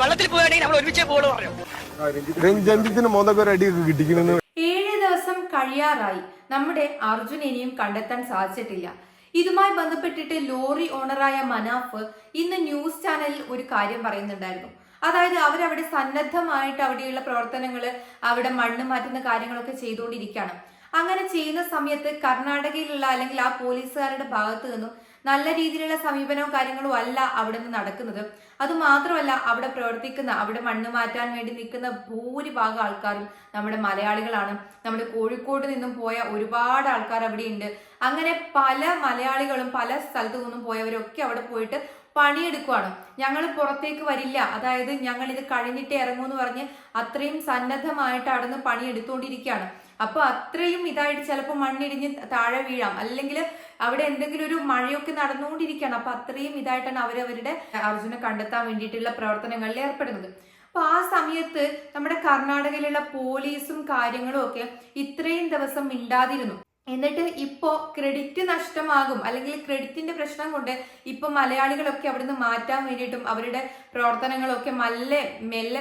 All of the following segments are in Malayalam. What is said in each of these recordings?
വെള്ളത്തിൽ പോയാണെങ്കിൽ നമ്മൾ ഒരുമിച്ച് പോള് പറഞ്ഞു. രഞ്ജിത്തിന് മോദക്കൊരു അടിയൊക്കെ കിട്ടിക്കുന്നു. 7 ദിവസം കഴിയാറായി. നമ്മുടെ അർജുൻ ഇനിയും കണ്ടെത്താൻ സാധിച്ചിട്ടില്ല. ഇതുമായി ബന്ധപ്പെട്ടിട്ട് ലോറി ഓണറായ മനാഫ് ഇന്ന് ന്യൂസ് ചാനലിൽ ഒരു കാര്യം പറയുന്നുണ്ടായിരുന്നു. അതായത് അവരവിടെ സന്നദ്ധമായിട്ട് അവിടെയുള്ള പ്രവർത്തനങ്ങൾ, അവിടെ മണ്ണ് മാറ്റുന്ന കാര്യങ്ങളൊക്കെ ചെയ്തുകൊണ്ടിരിക്കുകയാണ്. അങ്ങനെ ചെയ്യുന്ന സമയത്ത് കർണാടകയിലുള്ള അല്ലെങ്കിൽ ആ പോലീസുകാരുടെ ഭാഗത്ത് നിന്നും നല്ല രീതിയിലുള്ള സമീപനവും കാര്യങ്ങളും അല്ല അവിടെ നിന്ന് നടക്കുന്നത്. അതുമാത്രമല്ല, അവിടെ പ്രവർത്തിക്കുന്ന, അവിടെ മണ്ണ് മാറ്റാൻ വേണ്ടി നിൽക്കുന്ന ഭൂരിഭാഗം ആൾക്കാരും നമ്മുടെ മലയാളികളാണ്. നമ്മുടെ കോഴിക്കോട് നിന്നും പോയ ഒരുപാട് ആൾക്കാർ അവിടെയുണ്ട്. അങ്ങനെ പല മലയാളികളും പല സ്ഥലത്തു നിന്നും പോയവരൊക്കെ അവിടെ പോയിട്ട് പണിയെടുക്കുവാണ്. ഞങ്ങൾ പുറത്തേക്ക് വരില്ല, അതായത് ഞങ്ങൾ ഇത് കഴിഞ്ഞിട്ടേ ഇറങ്ങൂ എന്ന് പറഞ്ഞ് അത്രയും സന്നദ്ധമായിട്ട് അവിടെ നിന്ന് പണിയെടുത്തുകൊണ്ടിരിക്കുകയാണ്. അപ്പൊ അത്രയും ഇതായിട്ട് ചിലപ്പോൾ മണ്ണിടിഞ്ഞ് താഴെ വീഴാം, അല്ലെങ്കിൽ അവിടെ എന്തെങ്കിലും ഒരു മഴയൊക്കെ നടന്നുകൊണ്ടിരിക്കുകയാണ്. അപ്പൊ അത്രയും ഇതായിട്ടാണ് അവരവരുടെ അർജുനെ കണ്ടെത്താൻ വേണ്ടിയിട്ടുള്ള പ്രവർത്തനങ്ങളിൽ ഏർപ്പെടുന്നത്. അപ്പൊ ആ സമയത്ത് നമ്മുടെ കർണാടകയിലുള്ള പോലീസും കാര്യങ്ങളും ഒക്കെ ഇത്രയും ദിവസം മിണ്ടാതിരുന്നു. എന്നിട്ട് ഇപ്പോ ക്രെഡിറ്റ് നഷ്ടമാകും, അല്ലെങ്കിൽ ക്രെഡിറ്റിന്റെ പ്രശ്നം കൊണ്ട് ഇപ്പൊ മലയാളികളൊക്കെ അവിടുന്ന് മാറ്റാൻ വേണ്ടിയിട്ടും അവരുടെ പ്രവർത്തനങ്ങളൊക്കെ മെല്ലെ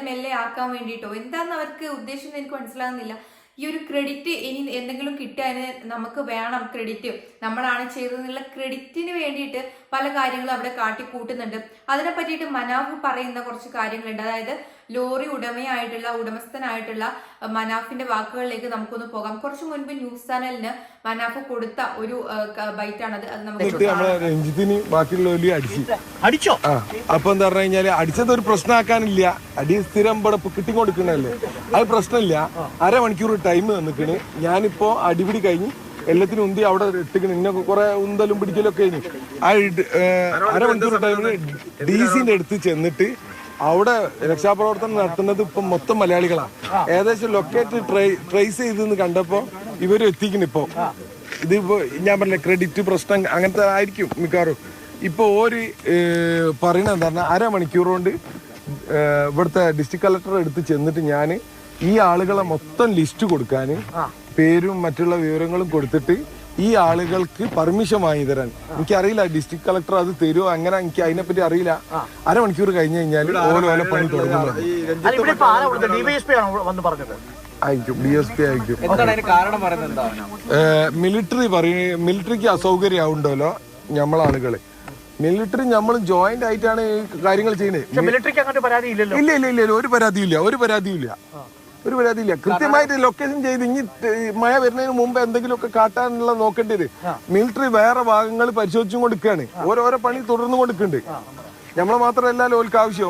മെല്ലെ ആക്കാൻ വേണ്ടിയിട്ടോ എന്താന്ന് അവർക്ക് ഉദ്ദേശിച്ചത് എനിക്ക് മനസ്സിലാകുന്നില്ല. ഈ ഒരു ക്രെഡിറ്റ് ഇനി എന്തെങ്കിലും കിട്ടാൻ നമുക്ക് വേണം, ക്രെഡിറ്റ് നമ്മളാണ് ചെയ്തതെന്നുള്ള ക്രെഡിറ്റിന് വേണ്ടിയിട്ട് പല കാര്യങ്ങളും അവിടെ കാട്ടിക്കൂട്ടുന്നുണ്ട്. അതിനെ പറ്റിയിട്ട് മനാഫ് പറയുന്ന കുറച്ച് കാര്യങ്ങളുണ്ട്. അതായത് ലോറി ഉടമസ്ഥനായിട്ടുള്ള മനാഫിന്റെ വാക്കുകളിലേക്ക് നമുക്കൊന്ന് പോകാം. കുറച്ചു മുൻപ് ന്യൂസ് ചാനലിന് മനാഫ് കൊടുത്ത ഒരു ബൈറ്റാണത്. അത് നമുക്ക് രഞ്ജിത്തിന് ബാക്കിയുള്ള അടിച്ചോ. അപ്പൊ എന്താ പറഞ്ഞു കഴിഞ്ഞാല് അടിച്ചത് ഒരു പ്രശ്നമാക്കാനില്ല, അടി സ്ഥിരം ഇവിടെ കിട്ടിക്കൊടുക്കണല്ലേ, അത് പ്രശ്നമില്ല. അരമണിക്കൂർ ടൈം തന്നിക്കണ്. ഞാനിപ്പോ അടിപിടി കഴിഞ്ഞ് എല്ലാത്തിനും ഉന്തി അവിടെ ഇട്ടിക്കണ്. ഇന്നെ കുറെ ഉന്തലും പിടിക്കലും ഒക്കെ കഴിഞ്ഞു. ആ അരമണിക്കൂർ ടൈമിന് DC-ന്റെ അടുത്ത് ചെന്നിട്ട് അവിടെ രക്ഷാപ്രവർത്തനം നടത്തുന്നത് ഇപ്പൊ മൊത്തം മലയാളികളാണ്. ഏകദേശം ലൊക്കേറ്റ് ട്രേസ് ചെയ്തെന്ന് കണ്ടപ്പോ ഇവര് എത്തിക്കുന്നു. ഇപ്പൊ ഇതിപ്പോ ഞാൻ പറഞ്ഞ ക്രെഡിറ്റ് പ്രശ്നം അങ്ങനത്തെ ആയിരിക്കും മിക്കവാറും. ഇപ്പൊ ഒരു പറയണത് എന്താ പറഞ്ഞാൽ അരമണിക്കൂർ കൊണ്ട് ഇവിടുത്തെ ഡിസ്ട്രിക്ട് കളക്ടർ എടുത്ത് ചെന്നിട്ട് ഞാൻ ഈ ആളുകളെ മൊത്തം ലിസ്റ്റ് കൊടുക്കാന്, പേരും മറ്റുള്ള വിവരങ്ങളും കൊടുത്തിട്ട് ഈ ആളുകൾക്ക് പെർമിഷൻ വാങ്ങി തരാൻ. എനിക്കറിയില്ല ഡിസ്ട്രിക്ട് കളക്ടർ അത് തരുമോ, അങ്ങനെ എനിക്ക് അതിനെപ്പറ്റി അറിയില്ല. അരമണിക്കൂർ കഴിഞ്ഞ് കഴിഞ്ഞാൽ ഓരോ പണി തുടങ്ങുന്നത് ആയിരിക്കും, DSP ആയിരിക്കും. മിലിറ്ററിക്ക് അസൗകര്യമാവുണ്ടല്ലോ നമ്മളാളുകള്. മിലിറ്ററി നമ്മൾ ജോയിന്റ് ആയിട്ടാണ് കാര്യങ്ങൾ ചെയ്യുന്നത്. ഇല്ല, ഒരു പരാതിയില്ല. കൃത്യമായിട്ട് ലൊക്കേഷൻ ചെയ്ത് ഇനി മഴ വരുന്നതിന് മുമ്പ് എന്തെങ്കിലുമൊക്കെ കാട്ടാനുള്ള നോക്കേണ്ടത്. മിലിറ്ററി വേറെ ഭാഗങ്ങൾ പരിശോധിച്ചും കൊടുക്കുകയാണ്. ഓരോരോ പണി തുടർന്നു കൊടുക്കുന്നുണ്ട്. നമ്മളെ മാത്രമല്ല ഓൽക്ക് ആവശ്യം.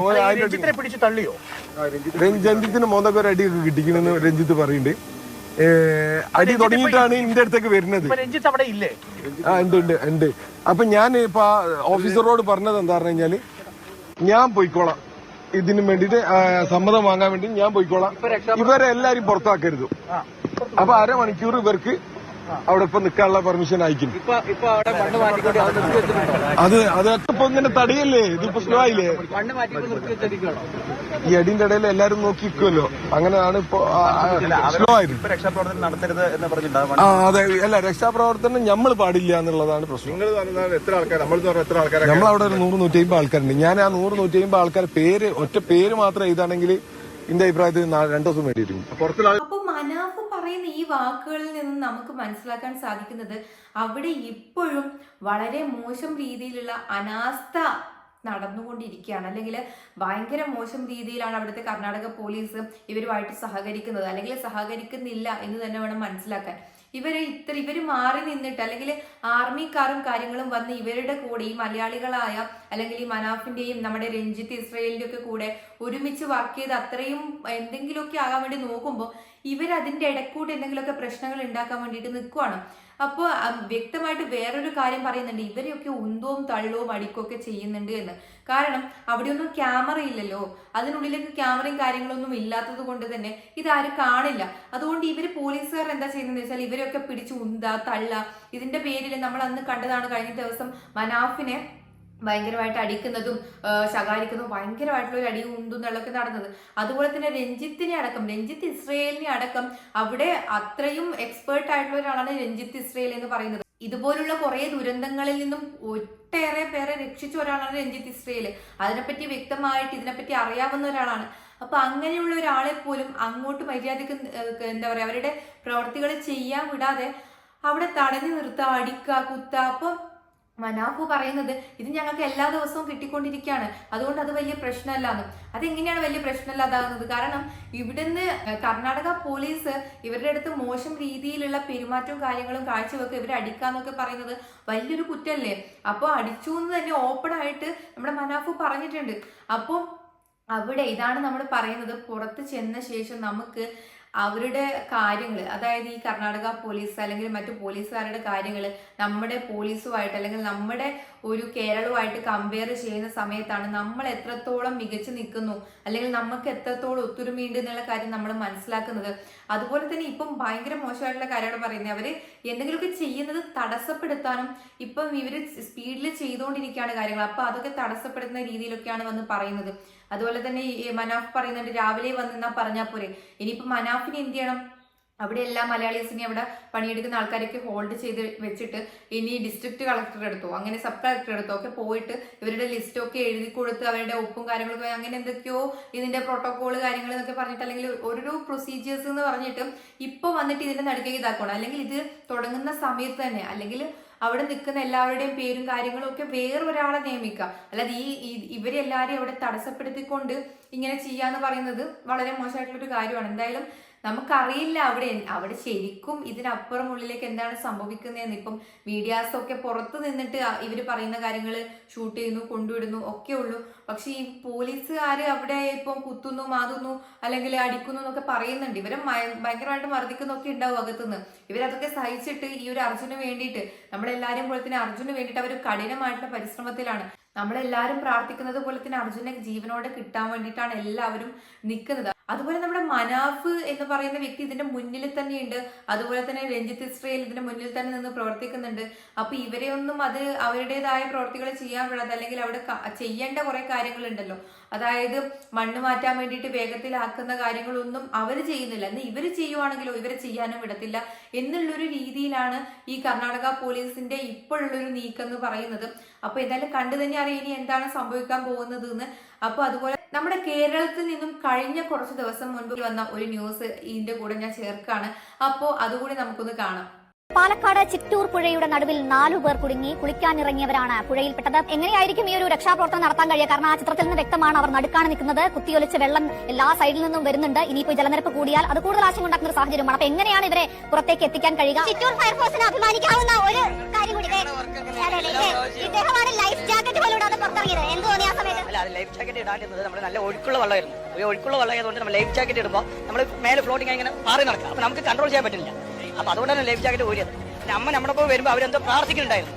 രഞ്ജിത്തിന് മോദക്കൊരു അടിയൊക്കെ കിട്ടിക്കുന്നു രഞ്ജിത്ത് പറയുന്നുണ്ട്. അടി തുടങ്ങിയിട്ടാണ് ഇന്റെ അടുത്തേക്ക് വരുന്നത്. ഉണ്ട്. അപ്പൊ ഞാൻ ഇപ്പൊ ഓഫീസറോട് പറഞ്ഞത് എന്താ പറഞ്ഞു കഴിഞ്ഞാല്, ഞാൻ പോയിക്കോളാം, ഇതിന് വേണ്ടിട്ട് സമ്മതം വാങ്ങാൻ വേണ്ടി ഞാൻ പോയിക്കോളാം, ഇവരെ എല്ലാരും പുറത്താക്കരുത്. അപ്പൊ അരമണിക്കൂർ ഇവർക്ക് അവിടെ ഇപ്പൊ നിൽക്കാനുള്ള പെർമിഷൻ അയക്കും. അതൊക്കെ ഇപ്പൊ ഇങ്ങനെ തടയല്ലേ, ഇതിപ്പോ സ്ലോ ആയില്ലേ. ഈ അടിന്റെ ഇടയിൽ എല്ലാരും നോക്കി നിൽക്കുമല്ലോ, അങ്ങനെയാണ് ഇപ്പൊ സ്ലോ ആയത്. അതെ, അല്ല രക്ഷാപ്രവർത്തനം നമ്മൾ പാടില്ല എന്നുള്ളതാണ് പ്രശ്നം. നമ്മളവിടെ ഒരു 100-150 ആൾക്കാരുണ്ട്. ഞാൻ ആ 100-150 ആൾക്കാർ ഒറ്റ പേര് മാത്രം എഴുതാണെങ്കിൽ എന്റെ അഭിപ്രായത്തിൽ 2 ദിവസം വേണ്ടിയിരിക്കും. അപ്പൊ മനാഫ് പറയുന്ന ഈ വാക്കുകളിൽ നിന്നും നമുക്ക് മനസ്സിലാക്കാൻ സാധിക്കുന്നത് അവിടെ ഇപ്പോഴും വളരെ മോശം രീതിയിലുള്ള അനാസ്ഥ നടന്നുകൊണ്ടിരിക്കുകയാണ്. അല്ലെങ്കിൽ ഭയങ്കര മോശം രീതിയിലാണ് അവിടുത്തെ കർണാടക പോലീസ് ഇവരുമായിട്ട് സഹകരിക്കുന്നത്, അല്ലെങ്കിൽ സഹകരിക്കുന്നില്ല എന്ന് തന്നെ വേണം മനസ്സിലാക്കാൻ. ഇവര് മാറി നിന്നിട്ട്, അല്ലെങ്കിൽ ആർമിക്കാരും കാര്യങ്ങളും വന്ന് ഇവരുടെ കൂടെ ഈ മലയാളികളായ, അല്ലെങ്കിൽ ഈ മനാഫിന്റെയും നമ്മുടെ രഞ്ജിത്ത് ഇസ്രയേലിന്റെ ഒക്കെ കൂടെ ഒരുമിച്ച് വർക്ക് ചെയ്ത് അത്രയും എന്തെങ്കിലുമൊക്കെ ആകാൻ വേണ്ടി നോക്കുമ്പോൾ ഇവരതിന്റെ ഇടക്കൂടെ എന്തെങ്കിലുമൊക്കെ പ്രശ്നങ്ങൾ ഉണ്ടാക്കാൻ വേണ്ടിയിട്ട് നിൽക്കുവാണ്. അപ്പോൾ വ്യക്തമായിട്ട് വേറൊരു കാര്യം പറയുന്നുണ്ട്, ഇവരെയൊക്കെ ഉന്തവും തള്ളവും അടിക്കുകയൊക്കെ ചെയ്യുന്നുണ്ട് എന്ന്. കാരണം അവിടെയൊന്നും ക്യാമറ ഇല്ലല്ലോ, അതിനുള്ളിലേക്ക് ക്യാമറയും കാര്യങ്ങളൊന്നും ഇല്ലാത്തത് കൊണ്ട് തന്നെ ഇതാരും കാണില്ല. അതുകൊണ്ട് ഇവര് പോലീസുകാർ എന്താ ചെയ്യുന്നതെന്ന് വെച്ചാൽ ഇവരെയൊക്കെ പിടിച്ച് ഉന്ത തള്ള, ഇതിന്റെ പേരിൽ നമ്മൾ അന്ന് കണ്ടതാണ് കഴിഞ്ഞ ദിവസം മനാഫിനെ ഭയങ്കരമായിട്ട് അടിക്കുന്നതും ശകാരിക്കുന്നതും ഭയങ്കരമായിട്ടുള്ള ഒരു അടിയും ഉന്തും തള്ളൊക്കെ നടന്നത്. അതുപോലെ തന്നെ രഞ്ജിത്ത് ഇസ്രയേലിനെ അടക്കം അവിടെ അത്രയും എക്സ്പേർട്ട് ആയിട്ടുള്ള ഒരാളാണ് രഞ്ജിത്ത് ഇസ്രയേൽ എന്ന് പറയുന്നത്. ഇതുപോലുള്ള കുറെ ദുരന്തങ്ങളിൽ നിന്നും ഒട്ടേറെ പേരെ രക്ഷിച്ച ഒരാളാണ് രഞ്ജിത്ത് ഇസ്രയേൽ. അതിനെപ്പറ്റി വ്യക്തമായിട്ട് ഇതിനെപ്പറ്റി അറിയാവുന്ന ഒരാളാണ്. അപ്പൊ അങ്ങനെയുള്ള ഒരാളെ പോലും അങ്ങോട്ട് മര്യാദക്ക് എന്താ പറയാ അവരുടെ പ്രവർത്തികൾ ചെയ്യാൻ വിടാതെ അവിടെ തടഞ്ഞു നിർത്തുക, അടിക്കുക, കുത്തുക. അപ്പൊ മനാഫ് പറയുന്നത് ഇത് ഞങ്ങൾക്ക് എല്ലാ ദിവസവും കിട്ടിക്കൊണ്ടിരിക്കുകയാണ്, അതുകൊണ്ട് അത് വലിയ പ്രശ്നമല്ലാന്ന്. അതെങ്ങനെയാണ് വലിയ പ്രശ്നമല്ലാതാകുന്നത്? കാരണം ഇവിടുന്ന് കർണാടക പോലീസ് ഇവരുടെ അടുത്ത് മോശം രീതിയിലുള്ള പെരുമാറ്റവും കാര്യങ്ങളും കാഴ്ചവെക്കുക, ഇവരെ അടിക്കാന്നൊക്കെ പറയുന്നത് വലിയൊരു കുറ്റല്ലേ? അപ്പോൾ അടിച്ചു എന്ന് തന്നെ ഓപ്പൺ ആയിട്ട് നമ്മുടെ മനാഫ് പറഞ്ഞിട്ടുണ്ട്. അപ്പോൾ അവിടെ ഇതാണ് നമ്മൾ പറയുന്നത്, പുറത്ത് ചെന്ന ശേഷം നമുക്ക് അവരുടെ കാര്യങ്ങൾ, അതായത് ഈ കർണാടക പോലീസ് അല്ലെങ്കിൽ മറ്റു പോലീസുകാരുടെ കാര്യങ്ങൾ നമ്മുടെ പോലീസുമായിട്ട് അല്ലെങ്കിൽ നമ്മുടെ ഒരു കേരളവുമായിട്ട് കമ്പയർ ചെയ്യുന്ന സമയത്താണ് നമ്മൾ എത്രത്തോളം മികച്ചു നിൽക്കുന്നു അല്ലെങ്കിൽ നമുക്ക് എത്രത്തോളം ഒത്തൊരുമയുണ്ട് എന്നുള്ള കാര്യം നമ്മൾ മനസ്സിലാക്കുന്നത്. അതുപോലെ തന്നെ ഇപ്പം ഭയങ്കര മോശമായിട്ടുള്ള കാര്യമാണ് പറയുന്നത്. അവര് എന്തെങ്കിലുമൊക്കെ ചെയ്യുന്നത് തടസ്സപ്പെടുത്താനും ഇപ്പം ഇവര് സ്പീഡിൽ ചെയ്തുകൊണ്ടിരിക്കുകയാണ് കാര്യങ്ങൾ. അപ്പൊ അതൊക്കെ തടസ്സപ്പെടുത്തുന്ന രീതിയിലൊക്കെയാണ് വന്ന് പറയുന്നത്. അതുപോലെ തന്നെ ഈ മനാഫ് പറയുന്നുണ്ട് രാവിലെ വന്നെന്നാ പറഞ്ഞാൽ പോരെ. ഇനിയിപ്പോ മനാഫിന് എന്ത് ചെയ്യണം? അവിടെ എല്ലാ മലയാളീസിനെ അവിടെ പണിയെടുക്കുന്ന ആൾക്കാരൊക്കെ ഹോൾഡ് ചെയ്ത് വെച്ചിട്ട് ഇനി ഡിസ്ട്രിക്ട് കളക്ടർ എടുത്തോ അങ്ങനെ സബ് കളക്ടർ എടുത്തോ ഒക്കെ പോയിട്ട് ഇവരുടെ ലിസ്റ്റൊക്കെ എഴുതി കൊടുത്ത് അവരുടെ ഒപ്പും കാര്യങ്ങളൊക്കെ അങ്ങനെ എന്തൊക്കെയോ ഇതിന്റെ പ്രോട്ടോകോള് കാര്യങ്ങൾ എന്നൊക്കെ പറഞ്ഞിട്ട് അല്ലെങ്കിൽ ഓരോ പ്രൊസീജിയേഴ്സ് എന്ന് പറഞ്ഞിട്ട് ഇപ്പൊ വന്നിട്ട് ഇതിന്റെ നടുക്കേക്ക് ഇതാക്കണം. അല്ലെങ്കിൽ ഇത് തുടങ്ങുന്ന സമയത്ത് തന്നെ അല്ലെങ്കിൽ അവിടെ നിൽക്കുന്ന എല്ലാവരുടെയും പേരും കാര്യങ്ങളും ഒക്കെ വേറൊരാളെ നിയമിക്കുക. അല്ലാതെ ഇവരെല്ലാരെയും അവിടെ തടസ്സപ്പെടുത്തിക്കൊണ്ട് ഇങ്ങനെ ചെയ്യാന്ന് പറയുന്നത് വളരെ മോശമായിട്ടുള്ളൊരു കാര്യമാണ്. എന്തായാലും നമുക്കറിയില്ല അവിടെ ശരിക്കും ഇതിനപ്പുറം ഉള്ളിലേക്ക് എന്താണ് സംഭവിക്കുന്നതെന്ന്. ഇപ്പം മീഡിയാസൊക്കെ പുറത്ത് നിന്നിട്ട് ഇവര് പറയുന്ന കാര്യങ്ങൾ ഷൂട്ട് ചെയ്യുന്നു, കൊണ്ടുവിടുന്നു ഒക്കെ ഉള്ളൂ. പക്ഷെ ഈ പോലീസുകാര് അവിടെ ഇപ്പം കുത്തുന്നു, മാതുന്നു അല്ലെങ്കിൽ അടിക്കുന്നു എന്നൊക്കെ പറയുന്നുണ്ട്. ഇവരെ ഭയങ്കരമായിട്ട് മർദ്ദിക്കുന്നൊക്കെ ഉണ്ടാവും അകത്തുനിന്ന്. ഇവരതൊക്കെ സഹിച്ചിട്ട് ഈ ഒരു അർജുന് വേണ്ടിയിട്ട് നമ്മളെല്ലാരും പോലെ തന്നെ അർജുന് വേണ്ടിയിട്ട് അവർ കഠിനമായിട്ടുള്ള പരിശ്രമത്തിലാണ്. നമ്മളെല്ലാരും പ്രാർത്ഥിക്കുന്നത് പോലെ തന്നെ അർജുനെ ജീവനോടെ കിട്ടാൻ വേണ്ടിയിട്ടാണ് എല്ലാവരും നിൽക്കുന്നത്. അതുപോലെ നമ്മുടെ മനാഫ് എന്ന് പറയുന്ന വ്യക്തി ഇതിന്റെ മുന്നിൽ തന്നെയുണ്ട്. അതുപോലെ തന്നെ രഞ്ജിത്ത് ഇസ്രയേൽ ഇതിന്റെ മുന്നിൽ തന്നെ നിന്ന് പ്രവർത്തിക്കുന്നുണ്ട്. അപ്പൊ ഇവരെ ഒന്നും അത് അവരുടേതായ പ്രവർത്തികൾ ചെയ്യാൻ വിടാതെ അല്ലെങ്കിൽ അവിടെ ചെയ്യേണ്ട കുറെ കാര്യങ്ങളുണ്ടല്ലോ, അതായത് മണ്ണ് മാറ്റാൻ വേണ്ടിയിട്ട് വേഗത്തിലാക്കുന്ന കാര്യങ്ങളൊന്നും അവർ ചെയ്യുന്നില്ല. എന്നാൽ ഇവർ ചെയ്യുവാണെങ്കിലോ ഇവരെ ചെയ്യാനും വിടത്തില്ല എന്നുള്ളൊരു രീതിയിലാണ് ഈ കർണാടക പോലീസിന്റെ ഇപ്പോഴുള്ളൊരു നീക്കം എന്ന് പറയുന്നത്. അപ്പൊ എന്തായാലും കണ്ടു തന്നെ അറിയാം ഇനി എന്താണ് സംഭവിക്കാൻ പോകുന്നത് എന്ന്. അപ്പൊ അതുപോലെ നമ്മുടെ കേരളത്തിൽ നിന്നും കഴിഞ്ഞ കുറച്ച് ദിവസം മുൻപ് വന്ന ഒരു ന്യൂസ് ഇതിന്റെ കൂടെ ഞാൻ ചേർക്കാണ്. അപ്പോ അതുകൂടി നമുക്കൊന്ന് കാണാം. പാലക്കാട് ചിറ്റൂർ പുഴയുടെ നടുവിൽ 4 പേർ കുടുങ്ങി കുളിക്കാനിറങ്ങിയവരാണ് പുഴയിൽപ്പെട്ടത്. എങ്ങനെയായിരിക്കും ഈ ഒരു രക്ഷാപ്രവർത്തനം നടത്താൻ കഴിയുക? കാരണം ആ ചിത്രത്തിൽ നിന്ന് വ്യക്തമാണ് അവർ നടുക്കാണ് നിൽക്കുന്നത്. കുത്തിയൊലിച്ച് വെള്ളം എല്ലാ സൈഡിൽ നിന്നും വരുന്നുണ്ട്. ഇനിയിപ്പോൾ ജലനിരപ്പ് കൂടിയാൽ അത് കൂടുതൽ ആശങ്ക ഉണ്ടാക്കുന്ന ഒരു സാഹചര്യമാണ്. അപ്പൊ എങ്ങനെയാണ് ഇവരെ പുറത്തേക്ക് എത്തിക്കാൻ കഴിയുക? ചിറ്റൂർ ഫയർഫോഴ്സിന് അഭിമാനിക്കാവുന്ന ഒരു കാര്യം കൂടി, ഇദ്ദേഹമാണ് ലൈഫ് ജാക്കറ്റ് പോലും ഇടാതെ പുറത്തിറങ്ങിയത്. എന്ത് തോന്നി ആ സമയത്ത്? അല്ല, അത് ലൈഫ് ജാക്കറ്റ് ഇടാണ്ടിരുന്നത് നമ്മൾ നല്ല ഒഴുക്കുള്ള വെള്ളമായിരുന്നു. ഈ ഒഴുക്കുള്ള വെള്ളമായതുകൊണ്ട് നമ്മൾ ലൈഫ് ജാക്കറ്റ് ഇടുമ്പോൾ നമ്മൾ മേലെ ഫ്ലോട്ടിങ് ഇങ്ങനെ മാറി നടക്കുക. അപ്പൊ നമുക്ക് കൺട്രോൾ ചെയ്യാൻ പറ്റില്ല. അപ്പൊ അതുകൊണ്ടാണ് ലൈഫ് ജാക്കറ്റ് ഊരിയത്. പിന്നെ അമ്മ നമ്മുടെ ഒപ്പം വരുമ്പോൾ അവരെന്തോ പ്രാർത്ഥിക്കുന്നുണ്ടായിരുന്നു,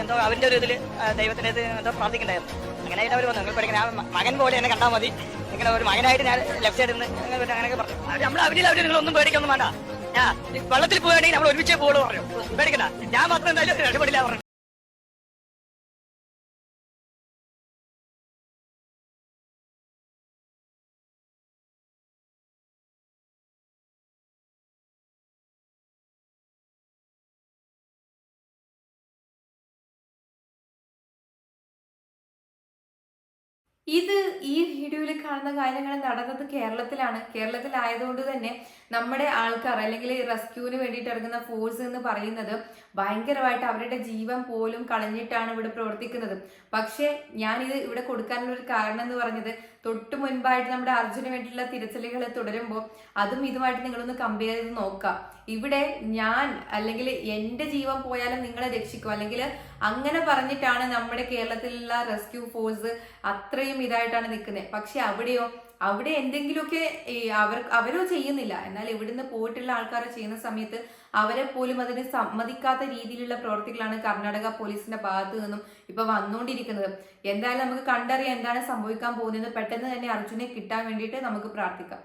എന്തോ അവന്റെ ഒരു ഇതിൽ ദൈവത്തിന്റെ എന്തോ പ്രാർത്ഥിക്കുന്നുണ്ടായിരുന്നു. അങ്ങനെയായിട്ട് അവർ വന്നു. നിങ്ങൾ പഠിക്കുന്ന മകൻ പോലെ എന്നെ കണ്ടാൽ മതി, നിങ്ങളുടെ ഒരു മകനായിട്ട് ഞാൻ ലെഫ്റ്റ് സൈഡിൽ നിന്ന് അങ്ങനെയൊക്കെ പറഞ്ഞു. നമ്മൾ അവരിൽ നിങ്ങളൊന്നും പേടിക്കൊന്നും വേണ്ട, ഞാൻ വെള്ളത്തിൽ പോവുകയാണെങ്കിൽ നമ്മൾ ഒരുമിച്ചേ പോകുള്ളൂ പറഞ്ഞു. പേടിക്കണ്ട, ഞാൻ മാത്രം എന്തായാലും രക്ഷപ്പെടില്ല പറഞ്ഞു. ഇത് ഈ വീഡിയോയിൽ കാണുന്ന കാര്യങ്ങൾ നടന്നത് കേരളത്തിലാണ്. കേരളത്തിലായതുകൊണ്ട് തന്നെ നമ്മുടെ ആൾക്കാർ അല്ലെങ്കിൽ റെസ്ക്യൂവിന് വേണ്ടിയിട്ട് ഇറങ്ങുന്ന ഫോഴ്സ് എന്ന് പറയുന്നത് ഭയങ്കരമായിട്ട് അവരുടെ ജീവൻ പോലും കളഞ്ഞിട്ടാണ് ഇവിടെ പ്രവർത്തിക്കുന്നത്. പക്ഷേ ഞാനിത് ഇവിടെ കൊടുക്കാനുള്ള ഒരു കാരണം എന്ന് പറഞ്ഞത് തൊട്ട് മുൻപായിട്ട് നമ്മുടെ അർജുന് വേണ്ടിയിട്ടുള്ള തിരച്ചിലുകൾ തുടരുമ്പോൾ അതും ഇതുമായിട്ട് നിങ്ങളൊന്ന് കമ്പയർ ചെയ്ത് നോക്കാം. ഇവിടെ ഞാൻ അല്ലെങ്കിൽ എൻ്റെ ജീവൻ പോയാലും നിങ്ങളെ രക്ഷിക്കും അല്ലെങ്കിൽ അങ്ങനെ പറഞ്ഞിട്ടാണ് നമ്മുടെ കേരളത്തിലുള്ള റെസ്ക്യൂ ഫോഴ്സ് അത്രയും ഇതായിട്ടാണ് നിൽക്കുന്നത്. പക്ഷെ അവിടെ എന്തെങ്കിലുമൊക്കെ അവരോ ചെയ്യുന്നില്ല. എന്നാൽ ഇവിടുന്ന് പോയിട്ടുള്ള ആൾക്കാർ ചെയ്യുന്ന സമയത്ത് അവരെ പോലും അതിന് സമ്മതിക്കാത്ത രീതിയിലുള്ള പ്രവർത്തികളാണ് കർണാടക പോലീസിന്റെ ഭാഗത്ത് നിന്നും ഇപ്പൊ വന്നുകൊണ്ടിരിക്കുന്നത്. എന്തായാലും നമുക്ക് കണ്ടറിയാം എന്താണ് സംഭവിക്കാൻ പോകുന്നത്. പെട്ടെന്ന് തന്നെ അർജുനെ കിട്ടാൻ വേണ്ടിയിട്ട് നമുക്ക് പ്രാർത്ഥിക്കാം.